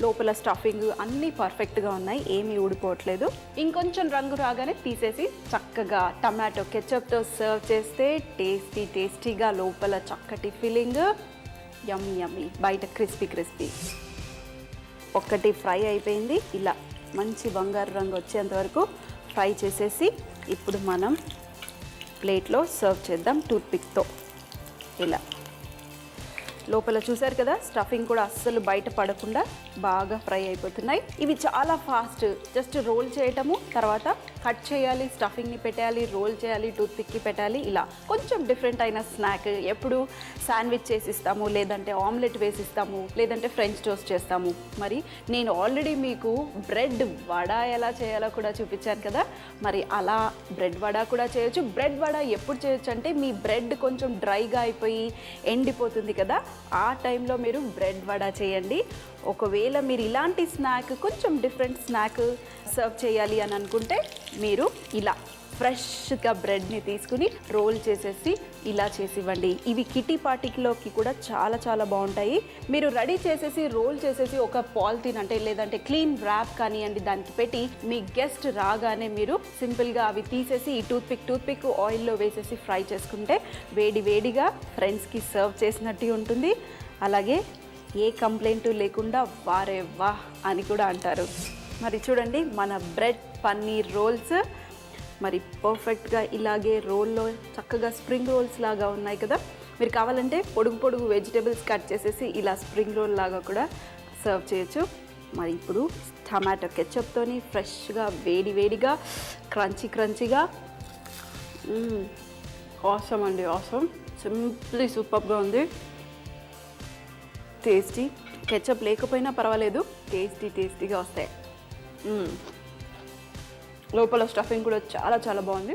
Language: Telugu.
లోపల స్టఫింగ్ అన్నీ పర్ఫెక్ట్గా ఉన్నాయి, ఏమీ ఊడిపోవట్లేదు. ఇంకొంచెం రంగు రాగానే తీసేసి చక్కగా టమాటో కెచప్తో సర్వ్ చేస్తే టేస్టీగా లోపల చక్కటి ఫిల్లింగ్, యమ్మీ యమ్మీ, బయట క్రిస్పీ. ఒక్కటి ఫ్రై అయిపోయింది. ఇలా మంచి బంగారు రంగు వచ్చేంత వరకు ఫ్రై చేసేసి ఇప్పుడు మనం ప్లేట్లో సర్వ్ చేద్దాం టూత్పిక్తో. ఇలా లోపల చూసారు కదా, స్టఫింగ్ కూడా అస్సలు బయట పడకుండా బాగా ఫ్రై అయిపోతున్నాయి. ఇవి చాలా ఫాస్ట్, జస్ట్ రోల్ చేయటము, తర్వాత కట్ చేయాలి, స్టఫింగ్ని పెట్టాలి, రోల్ చేయాలి, టూత్పిక్కి పెట్టాలి. ఇలా కొంచెం డిఫరెంట్ అయిన స్నాక్. ఎప్పుడు శాండ్విచ్ చేసిస్తాము, లేదంటే ఆమ్లెట్ వేసిస్తాము, లేదంటే ఫ్రెంచ్ టోస్ట్ చేస్తాము. మరి నేను ఆల్రెడీ మీకు బ్రెడ్ వడ ఎలా చేయాలో కూడా చూపించాను కదా, మరి అలా బ్రెడ్ వడ కూడా చేయొచ్చు. బ్రెడ్ వడ ఎప్పుడు చేయొచ్చు అంటే మీ బ్రెడ్ కొంచెం డ్రైగా అయిపోయి ఎండిపోతుంది కదా, ఆ టైంలో మీరు బ్రెడ్ వడ చేయండి. ఒకవేళ మీరు ఇలాంటి స్నాక్, కొంచెం డిఫరెంట్ స్నాక్ సర్వ్ చేయాలి అని అనుకుంటే మీరు ఇలా ఫ్రెష్గా బ్రెడ్ని తీసుకుని రోల్ చేసేసి ఇలా చేసివ్వండి. ఇవి కిటీ పార్టీలోకి కూడా చాలా బాగుంటాయి. మీరు రెడీ చేసేసి రోల్ చేసేసి ఒక పాలిథిన్ అంటే లేదంటే క్లీన్ ర్యాప్ కానివ్వండి దానికి పెట్టి మీ గెస్ట్ రాగానే మీరు సింపుల్గా అవి తీసేసి ఈ టూత్పిక్ ఆయిల్లో వేసేసి ఫ్రై చేసుకుంటే వేడిగా ఫ్రెండ్స్కి సర్వ్ చేసినట్టు ఉంటుంది. అలాగే ఏ కంప్లైంట్ లేకుండా వారే వాహ్ అని కూడా అంటారు. మరి చూడండి మన బ్రెడ్ పన్నీర్ రోల్స్ మరి పర్ఫెక్ట్గా ఇలాగే రోల్లో చక్కగా స్ప్రింగ్ రోల్స్ లాగా ఉన్నాయి కదా. మీరు కావాలంటే పొడుగు వెజిటేబుల్స్ కట్ చేసేసి ఇలా స్ప్రింగ్ రోల్ లాగా కూడా సర్వ్ చేయొచ్చు. మరి ఇప్పుడు టమాటో కెచప్తోని ఫ్రెష్గా వేడిగా క్రంచీగా ఆసమ్ అండి, ఆసమ్, సింప్లీ సూపర్గా ఉంది. టేస్టీ, కెచప్ లేకపోయినా పర్వాలేదు, టేస్టీగా వస్తాయి. లోపల స్టఫింగ్ కూడా చాలా బాగుంది.